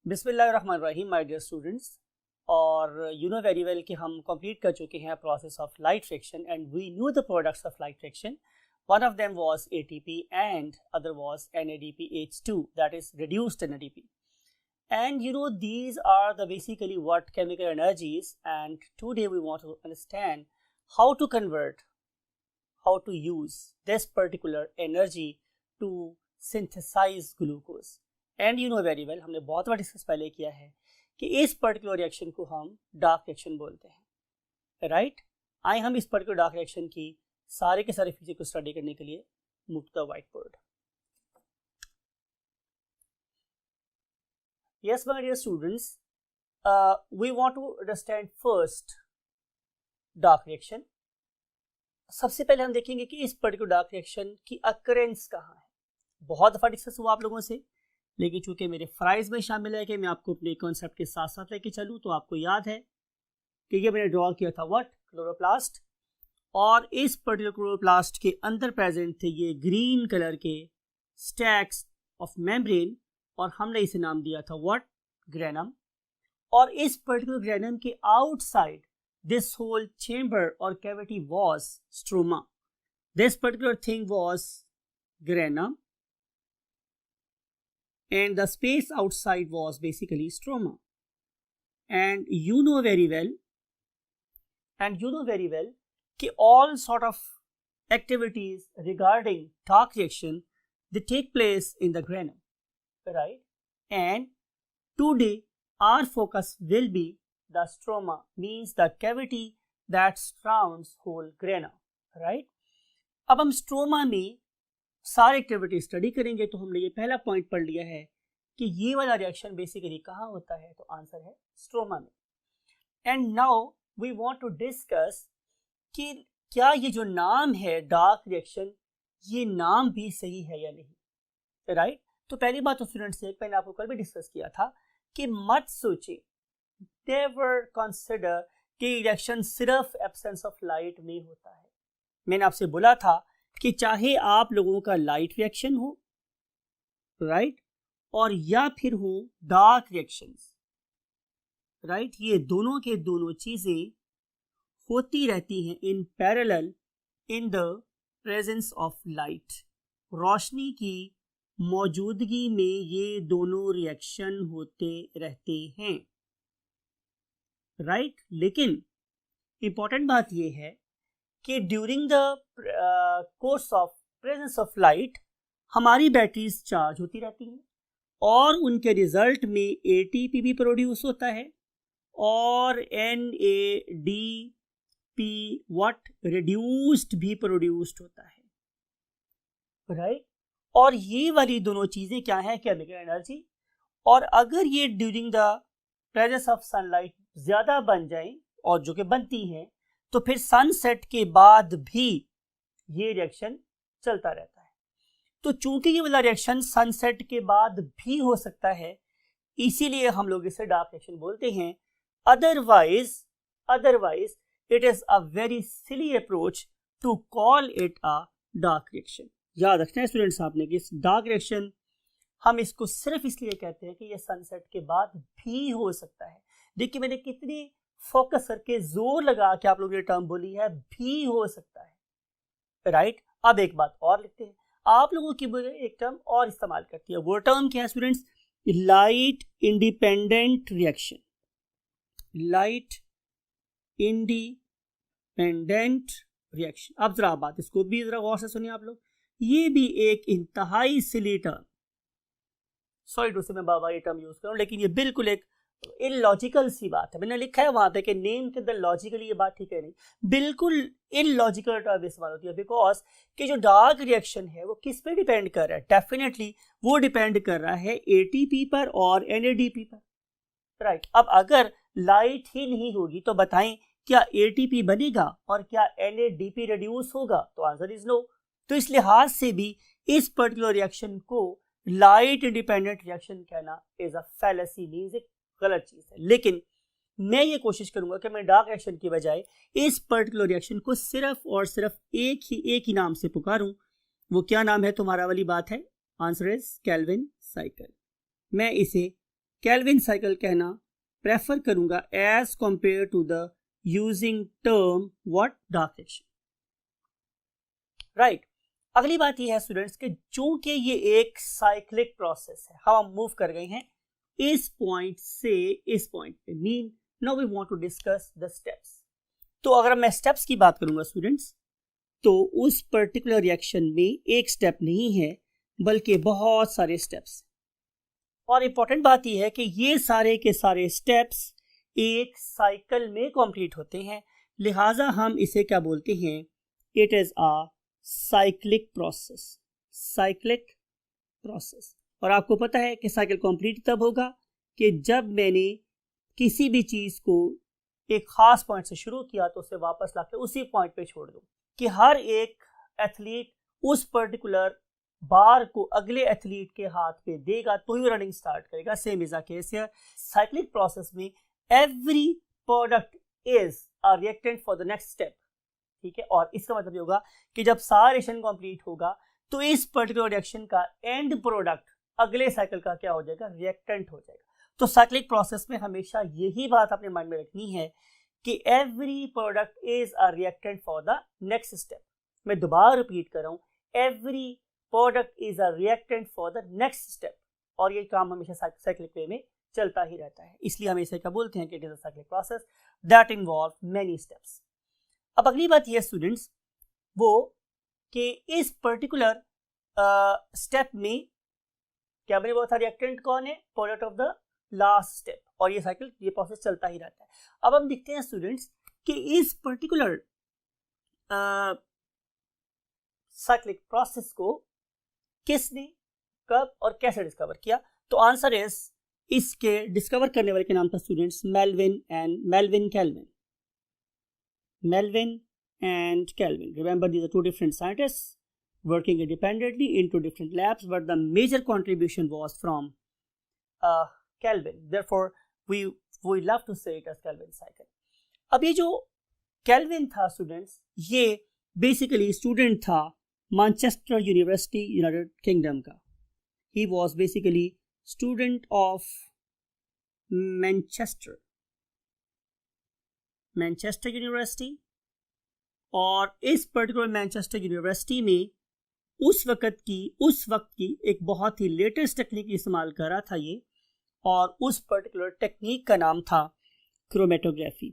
बिस्मिल्लाहिर्रहमानिर्रहीम my dear students. और you know very well कि हम कंप्लीट कर चुके हैं process of light friction and we knew the products of light friction. One of them was ATP and other was NADPH2, that is reduced NADP. And you know these are the basically what chemical energies, and today we want to understand how to convert, how to use this particular energy to synthesize glucose. And you know very well हमने बहुत बार discuss पहले किया है कि इस particular reaction को हम dark reaction बोलते हैं, राइट. आए हम इस पर्टिकुलर डार्क रिएक्शन की सारे के सारे फीचर को स्टडी करने के लिए move to the whiteboard. Yes my dear students, we want to understand first dark reaction. सबसे पहले हम देखेंगे कि इस पर्टिकुलर डार्क रिएक्शन की अकरेंस कहाँ है. बहुत दफा डिस्कस हुआ आप लोगों से, लेकिन चूंकि मेरे फ्राइज में शामिल है कि मैं आपको अपने कॉन्सेप्ट के साथ साथ लेके चलूँ, तो आपको याद है कि ये मैंने ड्रॉ किया था व्हाट, क्लोरोप्लास्ट. और इस पर्टिकुलर क्लोरोप्लास्ट के अंदर प्रेजेंट थे ये ग्रीन कलर के स्टैक्स ऑफ मेम्ब्रेन, और हमने इसे नाम दिया था व्हाट, ग्रेनम. और इस पर्टिकुलर ग्रेनम के आउटसाइड दिस होल चेम्बर और cavity was stroma. This particular thing was granum and the space outside was basically stroma. And you know very well कि all sort of activities regarding dark reaction, they take place in the granum, right? And today our focus will be the stroma, means the cavity that surrounds whole granum, right? अब हम stroma में सारे activity study करेंगे, तो हमने ये पहला point पढ़ लिया है कि ये वाला रिएक्शन बेसिकली कहाँ होता है, तो आंसर है स्ट्रोमा में. And now we want to discuss कि क्या ये जो नाम है डार्क रिएक्शन, ये नाम भी सही है या नहीं, राइट. तो पहली बात तो स्टूडेंट्स, एक मैंने आपको कल भी डिस्कस किया था कि मत सोचे, नेवर कंसिडर कि रिएक्शन सिर्फ एब्सेंस ऑफ लाइट में होता है. मैंने आपसे बोला था कि चाहे आप लोगों का लाइट रिएक्शन हो, राइट, और या फिर हो डार्क रिएक्शंस, राइट, ये दोनों के दोनों चीजें होती रहती हैं in parallel in the presence of light. रोशनी की मौजूदगी में ये दोनों रिएक्शन होते रहते हैं, राइट. लेकिन इंपॉर्टेंट बात ये है कि during the course of presence of light हमारी बैटरीज चार्ज होती रहती हैं, और उनके रिजल्ट में एटीपी भी प्रोड्यूस होता है और NADP व्हाट, रिड्यूस्ड भी प्रोड्यूस्ड होता है, राइट. और ये वाली दोनों चीजें क्या है, केमिकल एनर्जी. और अगर ये during the presence of sunlight ज्यादा बन जाए, और जो कि बनती हैं, तो फिर सनसेट के बाद भी ये रिएक्शन चलता रहता है. तो चूंकि ये वाला रिएक्शन सनसेट के बाद भी हो सकता है, इसीलिए हम लोग इसे डार्क रिएक्शन बोलते हैं. Otherwise it is a very silly approach to call it a dark reaction. याद रखना है स्टूडेंट्स आपने कि इस डार्क रिएक्शन हम इसको सिर्फ इसलिए कहते हैं कि ये सनसेट के बाद भी हो सकता है. देखिए मैंने कितनी फोकस करके जोर लगा के आप लोगों ने टर्म बोली है, भी हो सकता है, राइट. अब एक बात और लिखते हैं, आप लोगों की एक टर्म और इस्तेमाल करती है. वो टर्म क्या है students, light independent reaction. Light independent reaction. अब जरा बात इसको भी जरा गौर से सुनिए आप लोग. ये भी एक इंतहाई सिली टर्म, सॉरी टू से मैं बाबा ये टर्म यूज कर रहा हूं, लेकिन ये बिल्कुल एक इलॉजिकल सी बात है. मैंने लिखा है वहां पे कि नेम के अंदर लॉजिकली ये बात ठीक है नहीं, बिल्कुल इलॉजिकल टर्म इस्तेमाल होती है. बिकॉज कि जो डार्क रिएक्शन है वो किस पे डिपेंड कर रहा है, डेफिनेटली वो डिपेंड कर रहा है एटीपी पर और NADP पर, राइट. अब अगर लाइट ही नहीं होगी तो बताएं क्या एटीपी बनेगा और क्या NADP रिड्यूस होगा, तो आंसर इज नो. तो इस लिहाज से भी इस पर्टिकुलर रिएक्शन को लाइट इंडिपेंडेंट रिएक्शन कहना इज अ फैलेसी, मींस एक गलत चीज है. लेकिन मैं ये कोशिश करूंगा कि मैं डार्क रिएक्शन की बजाय इस पर्टिकुलर रिएक्शन को सिर्फ और सिर्फ एक ही नाम से पुकारूं. वो क्या नाम है तुम्हारा वाली बात है, आंसर इज केल्विन साइकिल. मैं इसे केल्विन साइकिल कहना प्रेफर करूंगा as compared to the using term what dark reaction, right. अगली बात ये है स्टूडेंट्स कि चूंकि ये एक साइक्लिक प्रोसेस है, हम मूव कर गए हैं इस पॉइंट से इस पॉइंट पे, mean now we want to discuss the steps. तो अगर मैं स्टेप्स की बात करूंगा स्टूडेंट्स, तो उस पर्टिकुलर रिएक्शन में एक स्टेप नहीं है बल्कि बहुत सारे स्टेप्स। और इंपॉर्टेंट बात यह है कि ये सारे के सारे स्टेप्स एक साइकिल में कंप्लीट होते हैं, लिहाजा हम इसे क्या बोलते हैं, it is a cyclic process, cyclic process. और आपको पता है कि साइकिल कंप्लीट तब होगा कि जब मैंने किसी भी चीज को एक खास पॉइंट से शुरू किया तो उसे वापस लाके उसी पॉइंट पे छोड़ दूं, कि हर एक एथलीट उस पर्टिकुलर बार को अगले एथलीट के हाथ पे देगा तो ही रनिंग स्टार्ट करेगा। Same is a case here, cyclic process में every product is a reactant for the next step, ठीक है। और इसका मतलब ये होगा कि जब सारा रिएक्शन कंप्लीट होगा तो इस पर्टिकुलर रिएक्शन का एंड प्रोडक्ट अगले साइकिल का क्या हो जाएगा, रिएक्टेंट हो जाएगा। तो साइक्लिक प्रोसेस में हमेशा यही बात अपने माइंड में रखनी है कि every product is a reactant for the next step. मैं दोबारा रिपीट कर रहा हूं, every product is a reactant for the next step. और ये काम हमेशा साइक्लिक वे में चलता ही रहता है, इसलिए हम इसे क्या बोलते हैं कि it is a cyclic process that involve many steps. अब अगली बात ये स्टूडेंट्स वो कि इस पर्टिकुलर स्टेप में क्या मैंने बोला था, रिएक्टेंट कौन है, product of the last step. और ये साइकिल, ये प्रोसेस चलता ही रहता है। अब हम देखते हैं स्टूडेंट्स कि इस पर्टिकुलर साइक्लिक प्रोसेस को किसने, कब और कैसे डिस्कवर किया। तो आंसर इज, इसके डिस्कवर करने वाले के नाम था students Melvin Calvin. Melvin and Calvin, remember these are two different scientists working independently into different labs, but the major contribution was from Kelvin. Therefore, we love to say it as Kelvin cycle. अब ये जो Kelvin था students, ये basically student था Manchester university United kingdom का। He was basically student of Manchester university. और इस particular Manchester university में उस वक्त की एक बहुत ही लेटेस्ट टेक्निक इस्तेमाल कर रहा था ये, और उस पर्टिकुलर टेक्निक का नाम था क्रोमेटोग्राफी,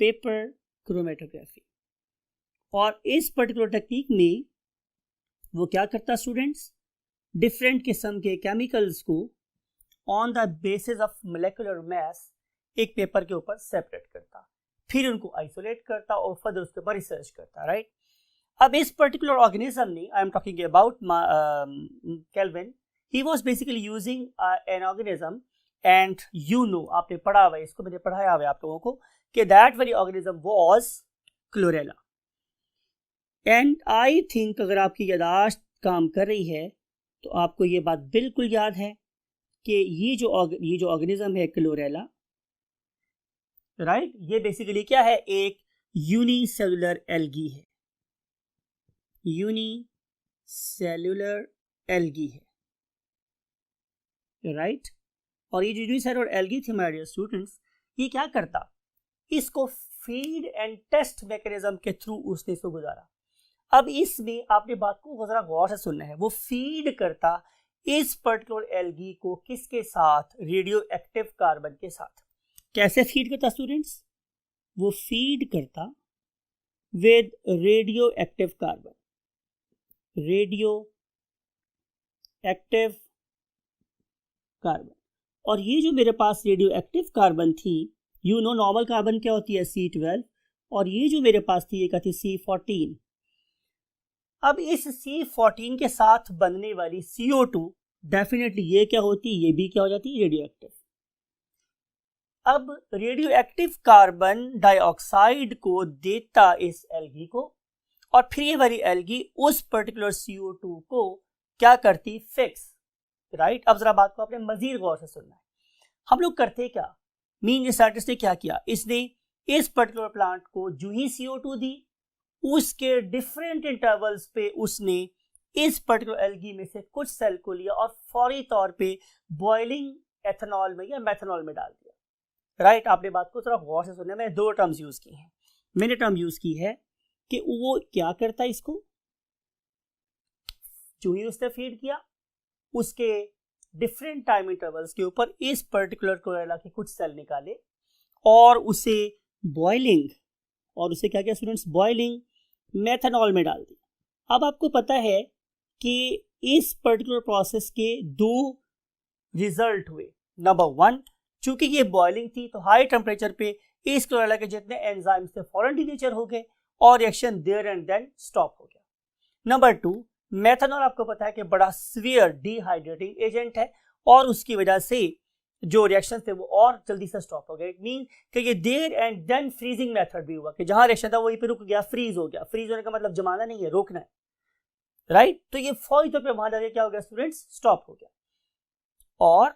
पेपर क्रोमेटोग्राफी। और इस पर्टिकुलर टेक्निक में वो क्या करता स्टूडेंट्स, डिफरेंट किस्म के केमिकल्स को on the basis of molecular mass एक पेपर के ऊपर सेपरेट करता, फिर उनको आइसोलेट करता और फर्दर उसके ऊपर रिसर्च करता, राइट। अब इस पर्टिकुलर ऑर्गेनिज्म ने, I am talking about kelvin, he was basically using an organism, and you no, आपने पढ़ा हुआ है इसको, मैंने पढ़ाया हुआ है आप लोगों को, कि that very organism was chlorella. And I think अगर आपकी याददाश्त काम कर रही है तो आपको ये बात बिल्कुल याद है कि ये जो ऑर्गेनिज्म है क्लोरेला, राइट, ये बेसिकली क्या है, एक यूनिसेलुलर एल्गी है, यूनिसेलुलर एल्गी है, राइट। और ये जो यूनिसेलुलर एल्गी थी माय डियर स्टूडेंट्स, ये क्या करता, इसको फीड एंड टेस्ट मैकेनिज्म के थ्रू उसने इसको गुजारा। अब इसमें आपने बात को जरा गौर से सुनना है, वो फीड करता इस पर्टिकुलर एल्गी को किसके साथ, रेडियो एक्टिव कार्बन के साथ। कैसे फीड करता स्टूडेंट्स, वो फीड करता with radio active carbon, radio active carbon. और ये जो मेरे पास रेडियो एक्टिव कार्बन थी, यू नो नॉर्मल कार्बन क्या होती है, C12, और ये जो मेरे पास थी ये क्या थी, C14। अब इस C14 के साथ बनने वाली CO2 डेफिनेटली ये क्या होती, ये भी क्या हो जाती, रेडियो एक्टिव। अब रेडियो एक्टिव कार्बन डाइऑक्साइड को देता इस एल्गी को, और फिर ये वाली एल्गी उस पर्टिकुलर CO2 को क्या करती, फिक्स, राइट। अब जरा बात को आपने मजीद गौर से सुनना है। हम लोग करते क्या, मीन साइंटिस्ट ने क्या किया, इसने इस पर्टिकुलर प्लांट को जो ही CO2 दी, उसके डिफरेंट इंटरवल्स पे उसने इस पर्टिकुलर एल्गी में से कुछ सेल को लिया और फौरी तौर पे बॉइलिंग एथेनॉल में या मेथनॉल में डाल दिया। राइट, आपने बात को थोड़ा गौर से सुनना। मैंने 2 टर्म्स यूज की हैं। मैंने टर्म यूज की है कि वो क्या करता है, इसको जो ही उसने फीड किया उसके डिफरेंट टाइम इंटरवल्स के ऊपर इस पर्टिकुलर क्लोरेला के कुछ सेल निकाले और उसे बॉइलिंग, और उसे क्या किया स्टूडेंट्स, बॉइलिंग मेथनॉल में डाल दिया। अब आपको पता है कि इस पर्टिकुलर प्रोसेस के 2 रिजल्ट हुए। नंबर 1, चूंकि ये बॉइलिंग थी तो हाई टेम्परेचर पे इस क्लोरेला के जितने एंजाइम्स थे फौरन डिनेचर हो गए और reaction there and then stop हो गया। नंबर 2, मेथनॉल आपको पता है कि बड़ा सीवियर डिहाइड्रेटिंग एजेंट है और उसकी वजह से जो रिएक्शन थे वो और जल्दी से स्टॉप हो गए। इट मीन कि ये there and then freezing method भी हुआ कि जहां रिएक्शन था वहीं पे रुक गया, फ्रीज हो गया। फ्रीज होने का मतलब जमाना नहीं है, रोकना है। राइट, तो ये फौरी तौर पे वहां जाके क्या हो गया स्टूडेंट्स, स्टॉप हो गया और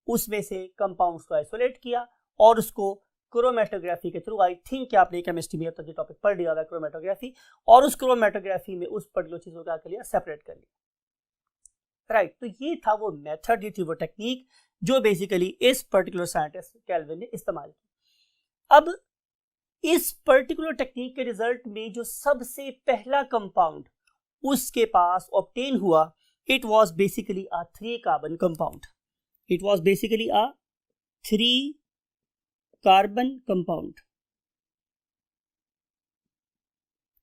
उसमें से कंपाउंड्स को आइसोलेट किया और उसको क्रोमेटोग्राफी के थ्रू, आई थिंक आपने केमिस्ट्री में अब तक ये टॉपिक पढ़ लिया होगा क्रोमेटोग्राफी, और उस क्रोमेटोग्राफी में उस पर्टिकुलर चीज को क्या कर लिया, सेपरेट कर लिया। राइट, तो ये था वो मेथड, ये थी वो टेक्निक जो बेसिकली इस पर्टिकुलर साइंटिस्ट केल्विन ने इस्तेमाल की। अब इस पर्टिकुलर टेक्निक के रिजल्ट में जो सबसे पहला कंपाउंड उसके पास ऑब्टेन हुआ, it was basically a 3 carbon compound. It was basically a 3 carbon compound.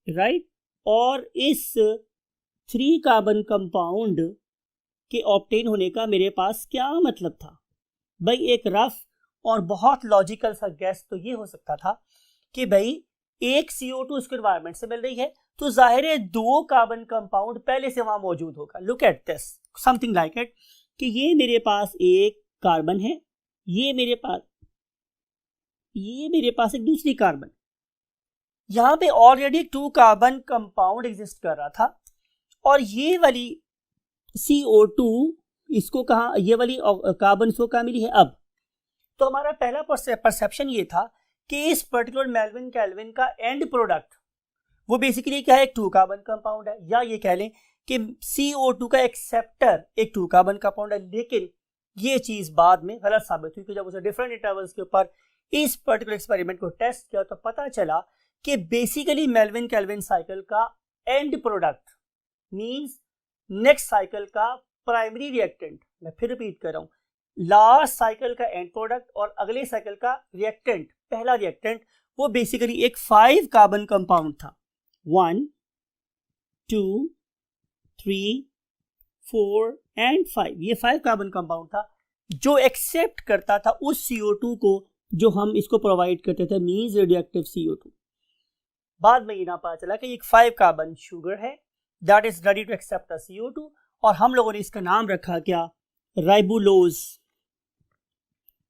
Right, और इस 3 कार्बन कंपाउंड के ऑब्टेन होने का मेरे पास क्या मतलब था भाई, एक रफ और बहुत लॉजिकल सा गेस तो ये हो सकता था कि भाई एक CO2 उसके एनवायरनमेंट से मिल रही है तो जाहिर है 2 कार्बन कंपाउंड पहले से वहां मौजूद होगा। Look at this, something like it कि ये मेरे पास एक कार्बन है, ये मेरे पास एक दूसरी कार्बन, यहां पे ऑलरेडी 2 कार्बन कंपाउंड एग्जिस्ट कर रहा था और ये वाली CO2 इसको कहा, ये वाली कार्बन इसको कहां मिली है अब। तो हमारा पहला परसेप्शन ये था कि इस पर्टिकुलर मेल्विन केल्विन का एंड प्रोडक्ट वो बेसिकली क्या है, एक 2 कार्बन कंपाउंड है, या ये कह लें कि CO2 का एक्सेप्टर एक 2 कार्बन कंपाउंड है। लेकिन ये चीज बाद में गलत साबित हुई कि जब उसे डिफरेंट इंटरवल्स के ऊपर इस पर्टिकुलर एक्सपेरिमेंट को टेस्ट किया तो पता चला कि बेसिकली मेल्विन केल्विन साइकिल का and product means next cycle का प्राइमरी रिएक्टेंट, मैं फिर रिपीट कर रहा हूं, लास्ट साइकिल का एंड प्रोडक्ट और अगले साइकिल का रिएक्टेंट, पहला रिएक्टेंट, वो बेसिकली एक 5 कार्बन कंपाउंड था। 1 2 3 4 एंड 5, ये 5 कार्बन कंपाउंड था जो एक्सेप्ट करता था उस CO2 को जो हम इसको प्रोवाइड करते थे, मींस रेडियोएक्टिव CO2। बाद में ये ना पता चला कि एक 5 कार्बन शुगर है that is ready to accept the CO2 और हम लोगों ने इसका नाम रखा क्या, ribulose,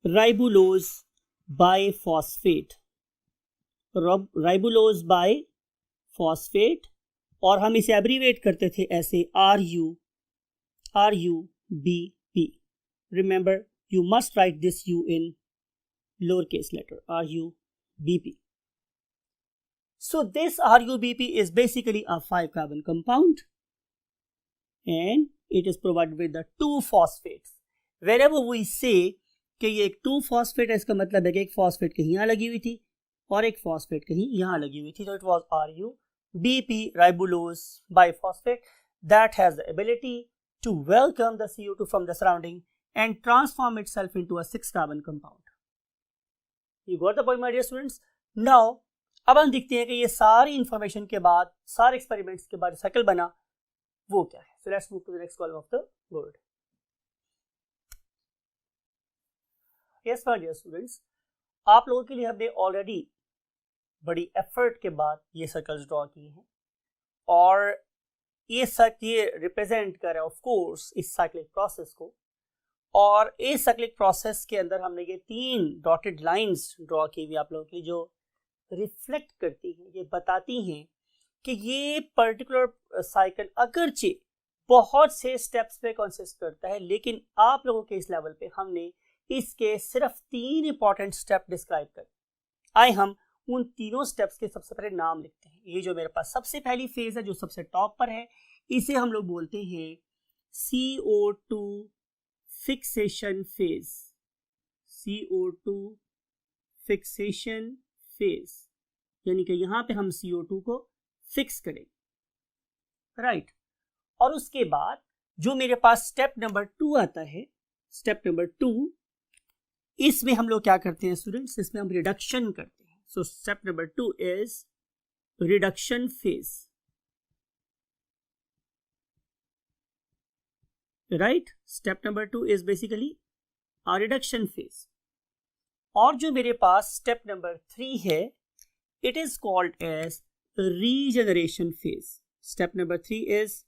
ribulose biphosphate, ribulose biphosphate, और हम इसे एब्रीवेट करते थे ऐसे RUBP। Remember you must write this U in lowercase letter, RUBP. So this RUBP is basically a 5 carbon compound and it is provided with the 2 phosphates. Wherever we say कि ये एक 2 phosphate है, इसका मतलब है कि एक phosphate कहीं यहाँ लगी हुई थी और एक phosphate कहीं यहाँ लगी हुई थी, तो it was RUBP, ribulose biphosphate, that has the ability to welcome the CO2 from the surrounding and transform itself into a 6 carbon compound. You got the point, my dear students? Now अब हम देखते हैं कि ये सारी information के बाद, सारे एक्सपेरिमेंट्स के बाद साइकिल बना वो क्या है। So let's move to the next column of the board. Yes my dear students, आप लोगों के लिए हमने ऑलरेडी बड़ी एफर्ट के बाद ये सर्कल्स ड्रॉ किए हैं और ये रिप्रेजेंट कर रहा है ऑफ कोर्स इस साइक्लिक प्रोसेस को, और इस साइक्लिक प्रोसेस के अंदर हमने ये 3 डॉटेड लाइंस ड्रॉ की हुई आप लोगों के लिए जो रिफ्लेक्ट करती हैं, ये बताती हैं कि ये पर्टिकुलर साइकिल अगरचे बहुत से स्टेप्स पे कंसिस्ट करता है, लेकिन आप लोगों के इस लेवल पे हमने इसके सिर्फ 3 इंपॉर्टेंट स्टेप डिस्क्राइब कर। आए हम उन तीनों स्टेप्स के सबसे पहले नाम लिखते हैं। ये जो मेरे पास सबसे पहली फेज है जो सबसे टॉप पर है, इसे हम लोग बोलते हैं CO2 fixation phase, CO2 fixation phase, यानी कि यहां पे हम CO2 को फिक्स करेंगे, राइट। और उसके बाद जो मेरे पास स्टेप नंबर 2 आता है, स्टेप नंबर 2, इसमें हम लोग क्या करते हैं स्टूडेंट्स, इसमें हम रिडक्शन करते हैं। So step number 2 is reduction phase, right. Step number 2 is basically a reduction phase. और जो मेरे पास स्टेप नंबर 3 है, it is called as regeneration phase. Step number 3 is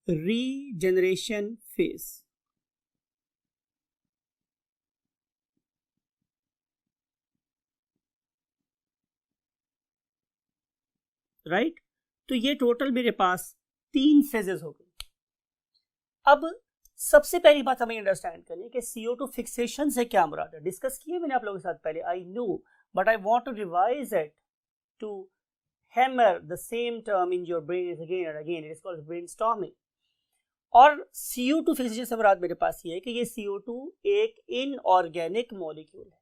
regeneration phase, right. तो ये टोटल मेरे पास 3 फेजेस हो गए। अब सबसे पहली बात हमें अंडरस्टैंड करनी है कि CO2 फिक्सेशन से क्या मुराद है। डिस्कस किए मैंने आप लोगों के साथ पहले, I know, but I want to revise it to hammer the same term in your brain again and again. It is called brainstorming. और CO2 फिक्सेशन से मुराद मेरे पास ये है कि ये CO2 एक इनऑर्गेनिक मॉलिक्यूल है,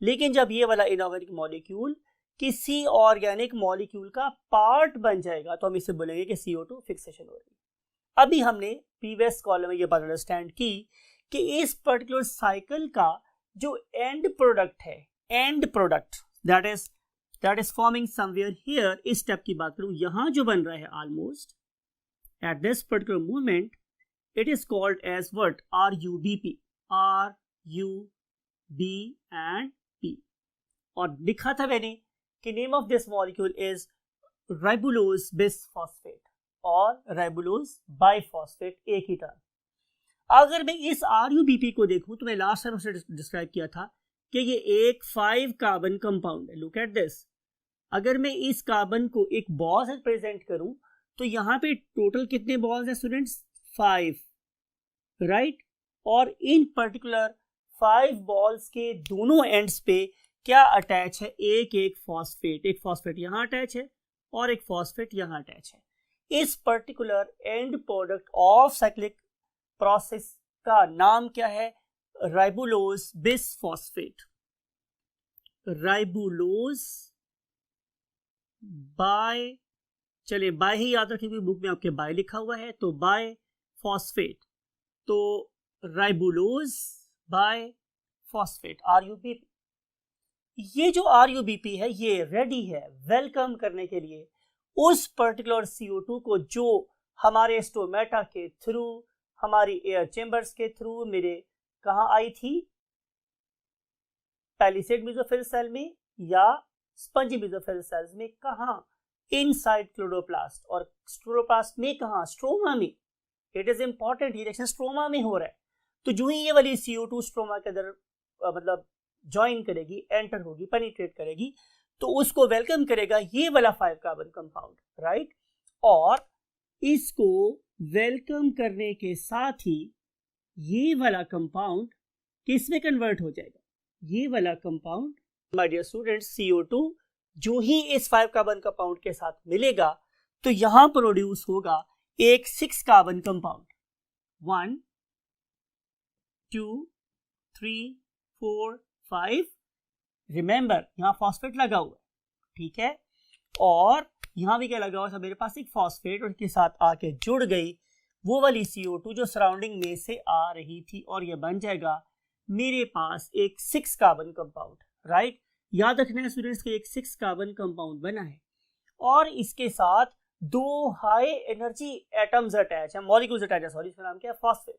लेकिन जब ये वाला इनऑर्गेनिक मॉलिक्यूल किसी ऑर्गेनिक मॉलिक्यूल का पार्ट बन जाएगा तो हम इसे बोलेंगे कि CO2 फिक्सेशन हो रही है। अभी हमने प्रीवियस कॉलम में ये बात अंडरस्टैंड की कि इस पर्टिकुलर साइकिल का जो एंड प्रोडक्ट है, end product that is forming somewhere here, इस स्टेप की बात करूं, यहां जो बन रहा है almost at this particular moment, it is called as what, RUBP, RUB and P। और लिखा था मैंने कि name of this molecule is ribulose bisphosphate और राइबुलोज बाइफॉस्फेट, एक ही टर्म। अगर मैं इस RUBP को देखूं तो मैं लास्ट टाइम उसे डिस्क्राइब किया था कि ये एक 5 कार्बन कंपाउंड है। लुक एट दिस, अगर मैं इस कार्बन को एक बॉल से प्रेजेंट करूं तो यहां पे टोटल कितने बॉल्स हैं स्टूडेंट्स, 5, राइट। और इन पर्टिकुलर 5 बॉल्स के दोनों एंड्स पे क्या अटैच है, एक फॉस्फेट, एक फॉस्फेट यहां अटैच है और एक फॉस्फेट यहां अटैच है। इस particular and product of cyclic process का नाम क्या है, राइबुलोज बिसफॉस्फेट, राइबुलोज बाय, चलिए बाय ही याद रखिए, बुक में आपके बाय लिखा हुआ है, तो बाय फॉस्फेट, तो राइबुलोज बाय फॉस्फेट, RUBP। ये जो RUBP है ये रेडी है वेलकम करने के लिए उस पर्टिकुलर CO2 को जो हमारे स्टोमेटा के थ्रू, हमारी एयर चेंबर्स के थ्रू मेरे कहां आई थी, पैलिसेड मेसोफिल सेल में या स्पंजी मेसोफिल सेल्स में, कहां, इनसाइड क्लोरोप्लास्ट, और क्लोरोप्लास्ट में कहां, स्ट्रोमा में। इट इज इंपॉर्टेंट, ये रिएक्शन स्ट्रोमा में हो रहा है। तो जो ही ये वाली CO2 स्ट्रोमा के अंदर मतलब ज्वाइन करेगी, एंटर होगी, पेनिट्रेट करेगी, तो उसको वेलकम करेगा ये वाला 5 कार्बन कंपाउंड, राइट। और इसको वेलकम करने के साथ ही ये वाला कंपाउंड किसमें कन्वर्ट हो जाएगा, ये वाला compound my dear students, CO2 जो ही इस 5 कार्बन कंपाउंड के साथ मिलेगा तो यहां प्रोड्यूस होगा एक 6 कार्बन कंपाउंड, 1 2 3 4 5। रिमेंबर यहां फॉस्फेट लगा हुआ है, ठीक है, और यहां भी क्या लगा हुआ था, मेरे पास एक फॉस्फेट और इसके साथ आके जुड़ गई वो वाली CO2 जो सराउंडिंग में से आ रही थी, और ये बन जाएगा मेरे पास एक 6 कार्बन कंपाउंड, राइट। याद रखना है स्टूडेंट्स कि एक 6 कार्बन कंपाउंड बना है और इसके साथ 2 हाई एनर्जी एटम्स अटैच है, मॉलिक्यूल्स अटैच है, सॉरी, इसका नाम क्या है, फॉस्फेट।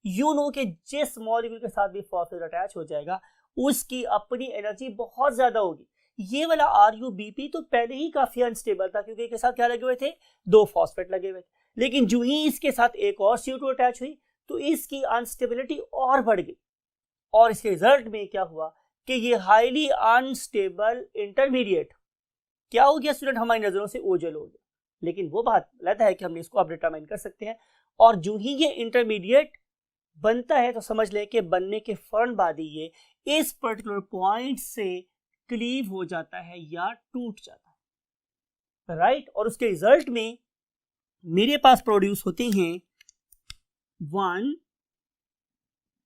यू नो कि जिस मॉलिक्यूल के साथ भी फॉस्फेट अटैच हो जाएगा उसकी अपनी एनर्जी बहुत ज्यादा होगी। ये वाला RUBP तो पहले ही काफी अनस्टेबल था क्योंकि इसके साथ क्या लगे हुए थे, 2 फॉस्फेट लगे हुए थे, लेकिन जो ही इसके साथ एक और CO2 अटैच हुई तो इसकी अनस्टेबिलिटी और बढ़ गई, और इसके रिजल्ट में क्या हुआ कि ये हाईली अनस्टेबल इंटरमीडिएट क्या हो गया स्टूडेंट, हमारी नजरों से ओझल हो गया। लेकिन वो बात अलग है कि हमने इसको अब डिटरमाइन कर सकते हैं, और जो ही ये इंटरमीडिएट बनता है तो समझ लें कि बनने के फौरन बाद ही ये इस पर्टिकुलर पॉइंट से क्लीव हो जाता है या टूट जाता है, राइट। और उसके रिजल्ट में मेरे पास प्रोड्यूस होते हैं 1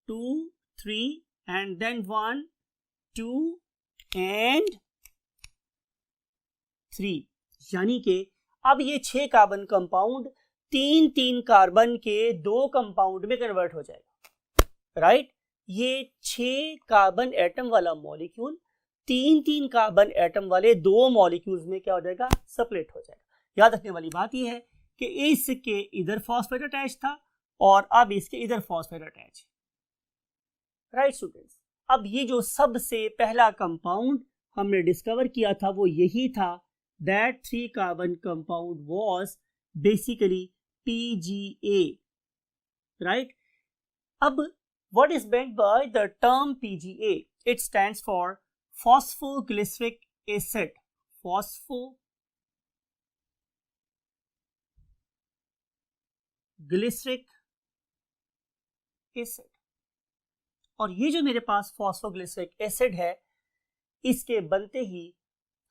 2 3 एंड देन 1 2 एंड 3, यानी कि अब ये 6 कार्बन कंपाउंड 3 कार्बन के 2 कंपाउंड में कन्वर्ट हो जाएगा, राइट। ये 6 कार्बन एटम वाला मॉलिक्यूल 3 कार्बन एटम वाले 2 मॉलिक्यूल्स में क्या हो जाएगा, सेपरेट हो जाएगा। याद रखने वाली बात यह है कि इसके इधर फॉस्फेट अटैच था और अब इसके इधर फॉस्फेट अटैच, राइट स्टूडेंट्स। अब ये जो सबसे पहला कंपाउंड हमने डिस्कवर किया था वो यही था, that 3 carbon compound was basically PGA, right. अब what is meant by the term PGA? It stands for phosphoglyceric acid. Phosphoglyceric acid. और ये जो मेरे पास phosphoglyceric acid है, इसके बनते ही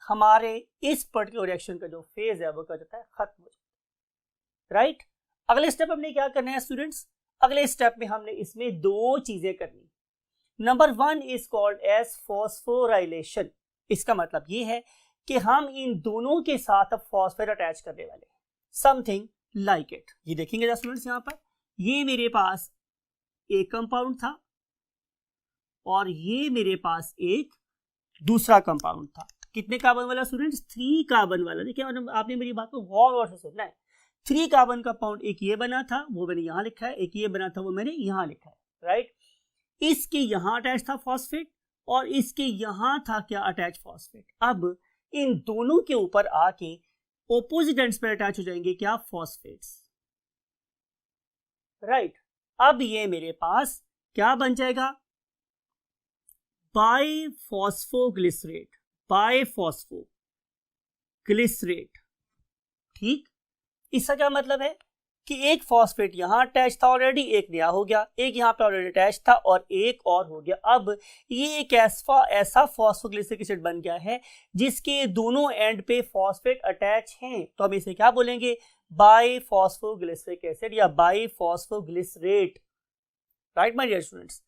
हमारे इस पर्टिकुलर रिएक्शन का जो फेज है वो क्या जाता है, खत्म हो जाता है, राइट। अगले स्टेप हमने क्या करना है स्टूडेंट्स, अगले स्टेप में हमने इसमें 2 चीजें करनी। Number 1 is called as phosphorylation. इसका मतलब ये है कि हम इन दोनों के साथ अब फॉस्फेट अटैच करने वाले हैं, समथिंग लाइक इट। ये देखेंगे स्टूडेंट्स, यहाँ पर ये मेरे पास एक कंपाउंड था और ये मेरे पास एक दूसरा कंपाउंड था। कितने कार्बन वाला स्टूडेंट्स, 3 कार्बन वाला। देखिए आपने मेरी बात को गौर से सुनना है। 3 कार्बन कंपाउंड, एक ये बना था वो मैंने यहां लिखा है, एक ये बना था वो मैंने यहां लिखा है, राइट। इसके यहां अटैच था फॉस्फेट और इसके यहां था क्या, अटैच फॉस्फेट। अब इन दोनों के ऊपर आके ऑपोजिट एंड्स पर अटैच हो जाएंगे क्या, फॉस्फेट्स, राइट। अब ये मेरे पास क्या बन जाएगा, बाइफॉस्फोग्लिसरेट, बाइफॉस्फोग्लिसरेट, ठीक। इसका क्या मतलब है कि एक फॉस्फेट यहां अटैच था ऑलरेडी, एक नया हो गया, एक यहां पे ऑलरेडी अटैच था और एक और हो गया। अब ये एक ऐसा फॉस्फोग्लिसरिक एसिड बन गया है जिसके दोनों एंड पे फॉस्फेट अटैच हैं, तो हम इसे क्या बोलेंगे, बाइफॉस्फोग्लिसरिक एसिड या बाइफॉस्फोग्लिसरेट, राइट माय डियर स्टूडेंट्स।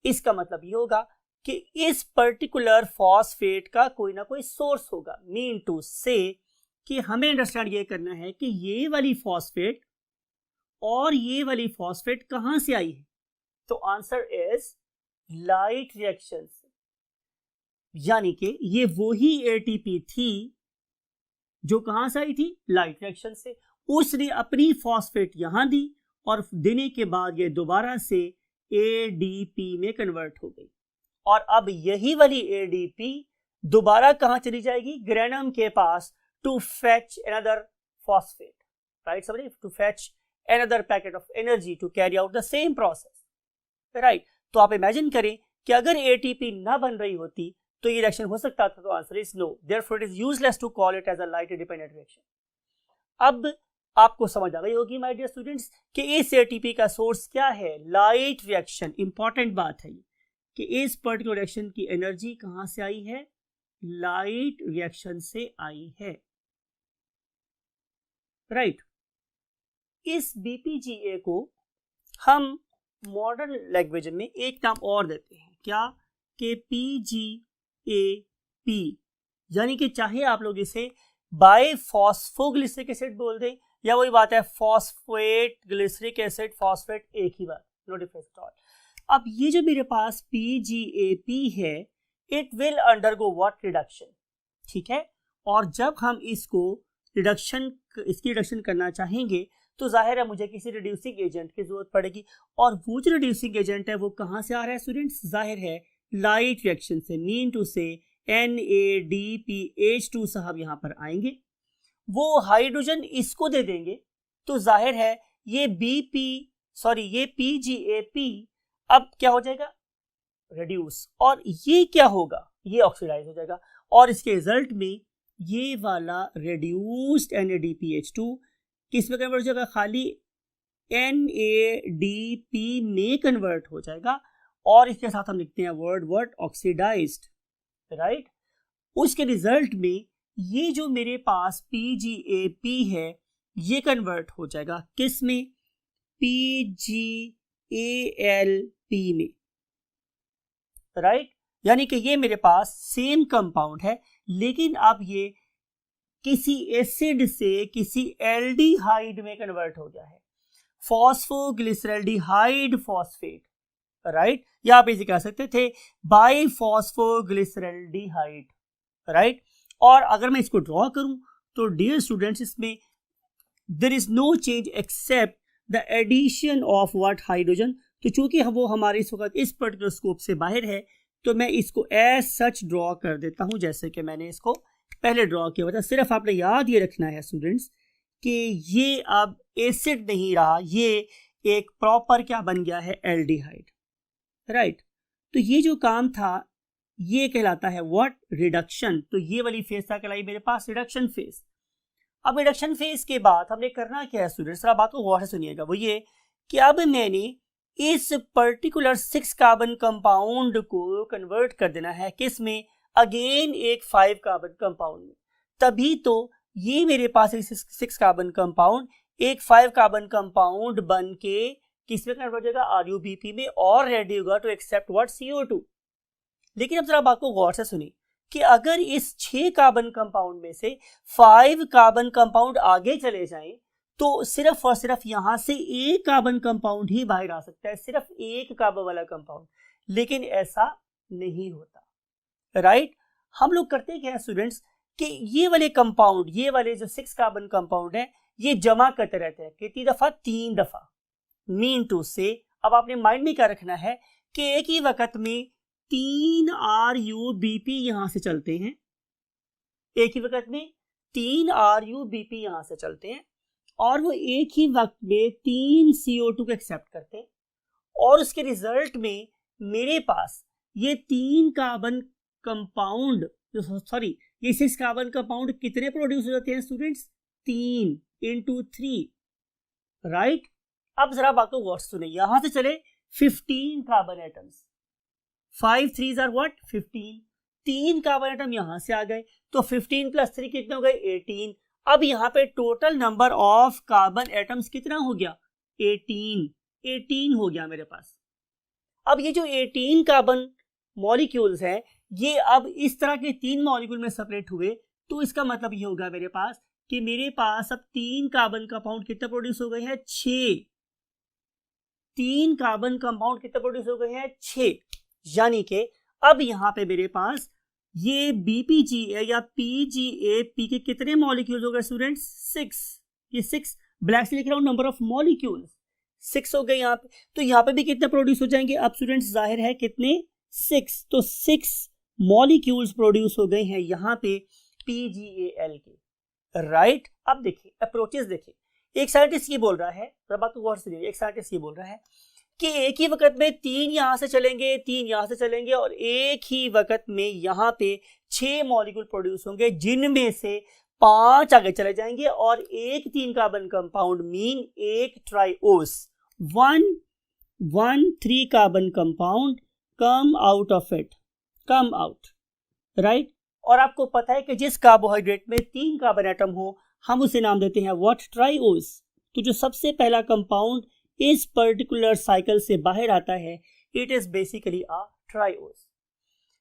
इसका मतलब ये होगा कि इस पर्टिकुलर फॉस्फेट का कोई ना कोई सोर्स होगा, मीन टू से कि हमें अंडरस्टैंड ये करना है कि ये वाली फॉस्फेट और ये वाली फॉस्फेट कहां से आई है, तो आंसर इज लाइट रिएक्शन से। यानी कि ये वही एटीपी थी जो कहां से आई थी, लाइट रिएक्शन से। उसने अपनी फॉस्फेट यहां दी और देने के बाद ये दोबारा से एडीपी में कन्वर्ट हो गई और अब यही वाली एडीपी दोबारा कहां चली जाएगी, ग्रेनम के पास, to fetch another phosphate, right? Somebody to fetch another packet of energy to carry out the same process, right? तो आप इमेजिन करें कि अगर ATP ना बन रही होती तो ये रिएक्शन हो सकता था, तो answer is no. Therefore it is useless to call it as a light independent reaction. अब आपको समझ आ गई होगी माय डियर स्टूडेंट्स कि इस ATP का सोर्स क्या है, लाइट रिएक्शन। इंपॉर्टेंट बात है कि इस पर्टिकुलर रिएक्शन की एनर्जी कहां से आई है, लाइट रिएक्शन से आई है, राइट। इस BPGA को हम मॉडर्न लैंग्वेज में एक नाम और देते हैं, क्या, कि PGAP, यानी कि चाहे आप लोग इसे बाइफॉस्फोग्लिसरिक एसिड बोल दें या वही बात है फॉस्फेट ग्लिसरिक एसिड, फॉस्फेट एक ही बात, नो डिफरेंस एट ऑल। अब ये जो मेरे पास PGAP है, it will undergo what, reduction, ठीक है। और जब हम इसकी रिडक्शन करना चाहेंगे तो जाहिर है मुझे किसी रिड्यूसिंग एजेंट की जरूरत पड़ेगी और वो जो रिड्यूसिंग एजेंट है वो कहां से आ रहा है स्टूडेंट्स, जाहिर है लाइट रिएक्शन से, मीन टू से NADPH2 साहब यहां पर आएंगे, वो हाइड्रोजन इसको दे देंगे, तो जाहिर है ये ये PGAP अब क्या हो जाएगा, रिड्यूस, और ये क्या होगा, ये ऑक्सीडाइज हो जाएगा और इसके रिजल्ट में ये वाला रिड्यूस्ड NADPH2 किस में कन्वर्ट हो जाएगा, खाली NADP में कन्वर्ट हो जाएगा और इसके साथ हम लिखते हैं वर्ड ऑक्सीडाइज्ड, राइट। उसके रिजल्ट में ये जो मेरे पास PGAP है ये कन्वर्ट हो जाएगा किस में, PgAlP में, राइट। यानी कि ये मेरे पास सेम कंपाउंड है, लेकिन अब ये किसी एसिड से किसी एल्डिहाइड में कन्वर्ट हो गया है, फॉस्फोग्लिसरल्डिहाइड फॉस्फेट, राइट। या आप इसे कह सकते थे बाइफॉस्फोग्लिसरल्डिहाइड, राइट। और अगर मैं इसको ड्रॉ करूं तो डियर स्टूडेंट्स, इसमें there is no change except the addition of what, hydrogen. तो चूंकि वो हमारे इस वक्त इस पर्टिकुलर स्कोप से बाहर है, तो मैं इसको एज सच ड्रॉ कर देता हूं जैसे कि मैंने इसको पहले ड्रॉ किया था। सिर्फ आपने याद ये रखना है स्टूडेंट्स कि ये अब एसिड नहीं रहा, ये एक प्रॉपर क्या बन गया है, एल्डिहाइड, राइट। तो ये जो काम था ये कहलाता है व्हाट, रिडक्शन। तो ये वाली फेज था कहलाई मेरे पास रिडक्शन फेज। अब रिडक्शन फेज के बाद हमने करना क्या है स्टूडेंट्स, जरा बात को गौर से सुनिएगा। वो ये कि अब मैंने इस पर्टिकुलर 6 कार्बन कंपाउंड को कन्वर्ट कर देना है किस में, अगेन एक 5 कार्बन कंपाउंड में। तभी तो ये मेरे पास 6 कार्बन कंपाउंड एक 5 कार्बन कंपाउंड बन के किस में कन्वर्ट हो जाएगा, RuBP में, और रेडी होगा टू एक्सेप्ट व्हाट, CO2। लेकिन अब जरा बात को गौर से सुनिए कि अगर इस 6 कार्बन कंपाउंड में से 5 कार्बन कंपाउंड आगे चले जाएं, तो सिर्फ और सिर्फ यहां से एक कार्बन कंपाउंड ही बाहर आ सकता है, सिर्फ एक कार्बन वाला कंपाउंड। लेकिन ऐसा नहीं होता, राइट। हम लोग करते क्या है स्टूडेंट्स कि ये वाले कंपाउंड, ये वाले जो 6 कार्बन कंपाउंड है, ये जमा करते रहते हैं कितनी दफा, 3 दफा। मीन टू से अब आपने माइंड में क्या रखना है कि एक ही वक्त में 3 RuBP यहां से चलते हैं, एक ही वक्त में 3 RuBP यहां से चलते हैं, और वो एक ही वक्त में 3 CO2 को एक्सेप्ट करते हैं, और उसके रिजल्ट में मेरे पास ये 3 कार्बन कंपाउंड, सॉरी ये 6 कार्बन कंपाउंड कितने प्रोड्यूस हो जाते हैं स्टूडेंट्स, 3 into 3, राइट। अब जरा बात को गौर से सुने, यहां से चले 15 carbon atoms, 5 3s are what, 15। 3 carbon atom यहां से आ गए, तो 15 + 3 कितने हो गए, 18। अब यहां पे total number of carbon atoms कितना हो गया, 18 हो गया मेरे पास। अब ये जो 18 कार्बन मॉलिक्यूल्स हैं, ये अब इस तरह के 3 मॉलिक्यूल में सेपरेट हुए, तो इसका मतलब ये होगा मेरे पास कि मेरे पास अब 3 कार्बन कंपाउंड कितने प्रोड्यूस हो गए हैं, 6। 3 कार्बन कंपाउंड कितने प्रोड्यूस हो गए हैं, 6। यानी कि अब यहां पे मेरे पास ये BPGA या PGAP के कितने मॉलिक्यूल्स हो गए स्टूडेंट्स, 6। ये 6 ब्लैक से लिख रहा हूं, नंबर ऑफ मॉलिक्यूल्स 6 हो गए यहाँ पे। तो यहाँ पे भी कितने प्रोड्यूस हो जाएंगे अब स्टूडेंट्स, जाहिर है कितने, 6। तो 6 मॉलिक्यूल्स प्रोड्यूस हो गए हैं यहाँ पे PGAL के, राइट। अब देखिए अप्रोचेस देखिए, एक साइंटिस्ट ये बोल रहा है, बात को गौर से देखिए, एक साइंटिस्ट ये बोल रहा है कि एक ही वक्त में 3 यहां से चलेंगे, 3 यहां से चलेंगे, और एक ही वक्त में यहां पे 6 मॉलिक्यूल प्रोड्यूस होंगे, जिनमें से 5 आगे चले जाएंगे, और एक 3 कार्बन कंपाउंड मीन एक ट्राइओस, 3 carbon compound come out of it, come out, right. और आपको पता है कि जिस कार्बोहाइड्रेट में 3 कार्बन एटम हो, हम उसे नाम देते हैं व्हाट, ट्राइओस। तो जो सबसे पहला कंपाउंड इस पर्टिकुलर साइकिल से बाहर आता है, it is basically a triose,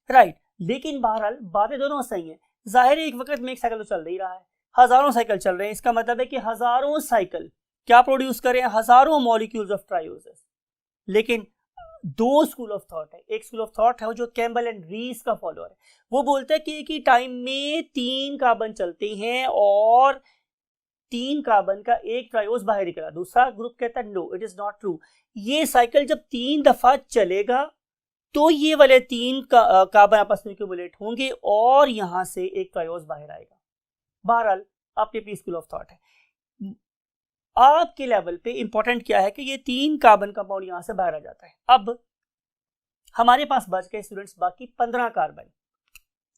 right. लेकिन बहरहाल बातें दोनों सही हैं। जाहिर है एक वक्त में एक साइकिल तो चल नहीं रहा है, हजारों साइकिल चल रहे हैं। इसका मतलब है कि हजारों साइकिल क्या प्रोड्यूस करें, हजारों मॉलिक्यूल्स ऑफ ट्राइओसेस। लेकिन 2 स्कूल ऑफ थॉट है। एक स्कूल ऑफ थॉट है जो कैम्बल एंड रीस का फॉलोअर है, वो बोलता है कि एक ही टाइम में 3 कार्बन चलते हैं और 3 कार्बन का एक ट्राइओस बाहर निकला। दूसरा ग्रुप कहता है no, it is not true. ये साइकिल जब 3 दफा चलेगा तो ये वाले 3 कार्बन आपस में एक्यूमुलेट होंगे और यहां से एक ट्राइओस बाहर आएगा। बहरहाल आपके अपनी स्कूल ऑफ थॉट है। आपके लेवल पे इंपॉर्टेंट क्या है कि ये 3 कार्बन कंपाउंड यहां से बाहर आ जाता है। अब हमारे पास बच गए स्टूडेंट्स बाकी 15 कार्बन,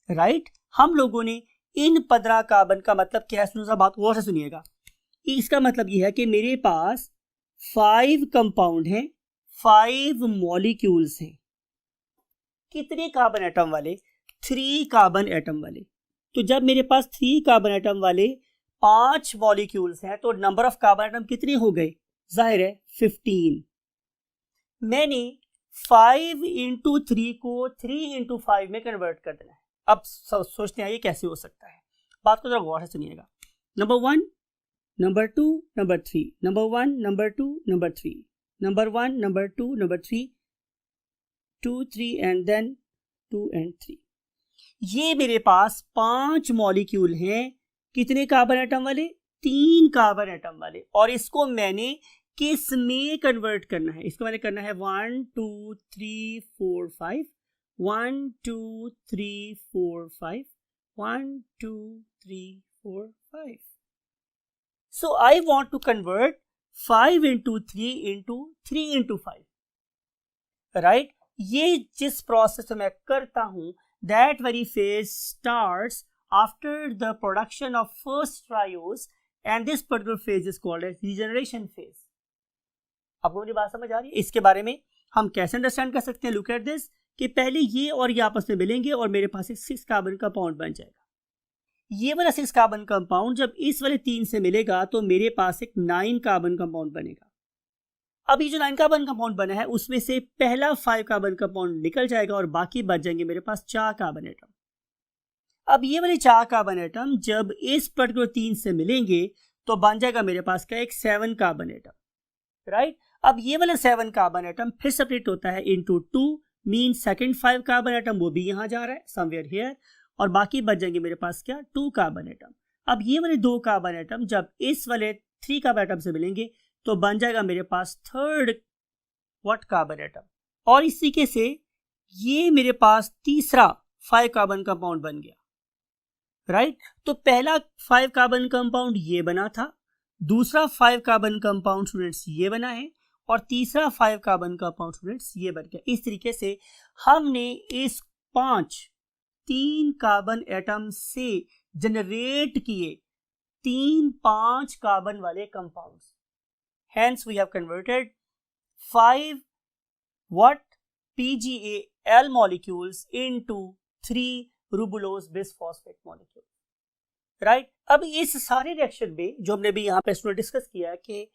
राइट। हम लोगों ने इन 15 कार्बन का मतलब क्या है, सुनो बात गौर से सुनिएगा। इसका मतलब यह है कि मेरे पास 5 कंपाउंड हैं, 5 मॉलिक्यूल्स हैं। कितने कार्बन एटम वाले, 3 कार्बन एटम वाले। तो जब मेरे पास 3 कार्बन एटम वाले 5 मॉलिक्यूल्स हैं तो नंबर ऑफ कार्बन एटम कितने हो गए? जाहिर है 15। मैंने 5 इंटू 3 को 3 इंटू 5 में कन्वर्ट कर देना है। अब सोचते हैं ये कैसे हो सकता है, बात को जरा गौर से सुनिएगा। Number 1, number 2, number 3, number 1, number 2, number 3, number 1, number 2, number 3, 2, 3 and then 2 and 3। ये मेरे पास 5 मॉलिक्यूल हैं, कितने कार्बन एटम वाले? 3 कार्बन एटम वाले। और इसको मैंने किस में कन्वर्ट करना है? इसको मैंने करना है 1 2 3 4 5, 1 2 3 4 5, 1 2 3 4 5। So I want to convert 5 into 3 into 3 into 5, right? ये जिस प्रोसेस में करता हूं, that very phase starts after the production of first triose, and this particular phase is called as regeneration phase. आपको मुझे बात समझ आ रही है? इसके बारे में हम कैसे अंडरस्टैंड कर सकते हैं? लुक एट दिस, कि पहले ये और ये आपस में मिलेंगे और मेरे पास एक 6 कार्बन कंपाउंड बन जाएगा। ये वाला 6 कार्बन कंपाउंड जब इस वाले 3 से मिलेगा तो मेरे पास एक 9 कार्बन कंपाउंड बनेगा। अब ये जो 9 कार्बन कंपाउंड बना है उसमें से पहला 5 कार्बन कंपाउंड निकल जाएगा और बाकी बच जाएंगे मेरे पास 4 कार्बन एटम। अब ये वाले 4 कार्बन एटम जब इस पर्टिकुलर 3 से मिलेंगे तो बन जाएगा मेरे पास का एक 7 कार्बन एटम, राइट? अब ये वाला 7 कार्बन एटम फिर सेपरेट होता है into 2, mean second 5 carbon atom वो भी यहां जा रहा है समवेयर हियर, और बाकी बच जाएंगे मेरे पास क्या? 2 कार्बन एटम। अब ये वाले 2 कार्बन एटम जब इस वाले 3 कार्बन एटम से मिलेंगे तो बन जाएगा मेरे पास थर्ड कार्बन एटम, और इस तरीके से ये मेरे पास तीसरा 5 कार्बन कंपाउंड बन गया, राइट? तो पहला 5 कार्बन कंपाउंड ये बना था, दूसरा 5 कार्बन कंपाउंड स्टूडेंट्स ये बना है, और तीसरा 5 कार्बन कंपाउंड स्टूडेंट्स ये बन गया। इस तरीके से हमने इस 3 कार्बन एटम से जनरेट किए 5 कार्बन वाले compounds. Hence we have converted 5 PGAL molecules into 3 ribulose bisphosphate molecules, right? अब इस सारे रिएक्शन में जो हमने भी यहाँ पे स्टूडेंट डिस्कस किया है कि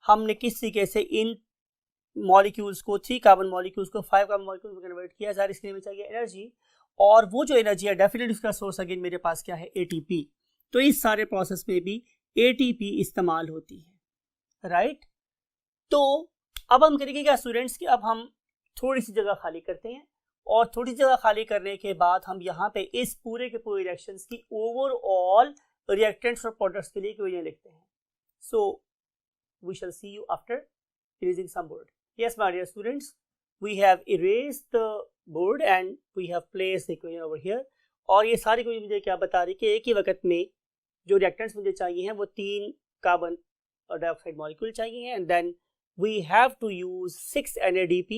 हमने किस तरीके से इन मॉलिक्यूल्स को 3 कार्बन मॉलिक्यूल्स को 5 कार्बन मॉलिक्यूल्स में कन्वर्ट किया। ज़ाहिर इसके लिए में चाहिए एनर्जी, और वो जो एनर्जी है डेफिनेटली उसका सोर्स अगेन मेरे पास क्या है? ATP। तो इस सारे प्रोसेस में भी ATP इस्तेमाल होती है, राइट? तो अब हम करेंगे क्या स्टूडेंट्स कि अब हम थोड़ी सी जगह खाली करते हैं, और थोड़ी जगह खाली करने के बाद हम यहाँ पे इस पूरे के पूरे रिएक्शंस की ओवरऑल रिएक्टेंट्स और प्रोडक्ट्स के लिए इक्वेशन लिखते हैं। So we shall see you after erasing some board. Yes my dear students, we have erased the board and we have placed the equation over here. और ये सारी equation मुझे क्या बता रही है कि एक ही वक्त में जो रिएक्टेंट्स मुझे चाहिए हैं वो 3 कार्बन डाइऑक्साइड मॉलिक्यूल चाहिए, and then we have to use 6 NADP,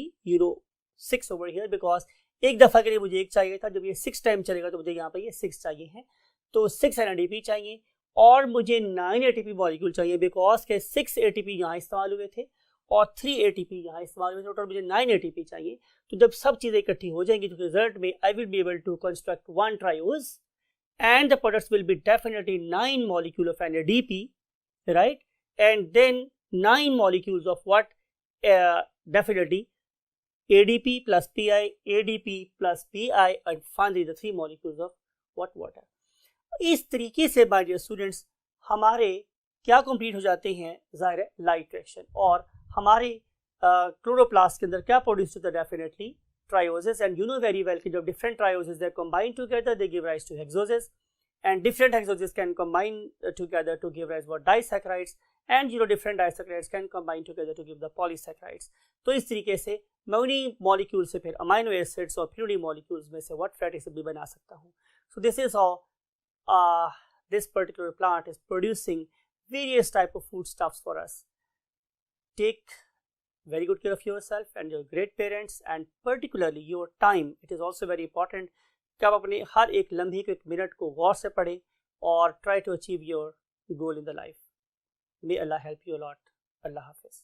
6 over here, because एक दफ़ा के लिए मुझे 1 चाहिए था, जब ये 6 टाइम चलेगा तो मुझे यहाँ पे ये 6 चाहिए हैं, तो 6 NADP चाहिए, और मुझे 9 ATP मॉलिक्यूल चाहिए बिकॉज के 6 ATP यहाँ इस्तेमाल हुए थे और 3 ATP यहाँ इस्तेमाल हुए थे, टोटल मुझे 9 ATP चाहिए। तो जब सब चीज़ें इकट्ठी हो जाएंगी तो रिजल्ट में I will be able to construct 1 triose and the products will be definitely 9 molecule of NADP, right? And then 9 molecules of what? Definitely ADP plus PI, ADP plus PI, and finally the 3 molecules of what? Water. इस तरीके से my dear students हमारे क्या complete हो जाते हैं? ज़ाहिर है लाइट रिएक्शन, और हमारे क्लोरोप्लास्ट के अंदर क्या प्रोड्यूस होता है? Definitely trioses, and you know very well कि जब different trioses they combine together they give rise to hexoses, and different hexoses can combine together to give rise what disaccharides, and different disaccharides can combine together to give the polysaccharides. तो इस तरीके से मैं उन्हीं molecule से फिर amino acids और फिर उन्हीं मॉलिक्यूल्स में से व्हाट फैटी एसिड भी बना सकता हूँ। So this is how this particular plant is producing various type of foodstuffs for us. Take very good care of yourself and your great parents, and particularly your time. It is also very important कि आप अपने हर एक लम्हे के 1 minute को गौर से पढ़ें और try to achieve your goal in the life. May Allah help you a lot. Allah Hafiz.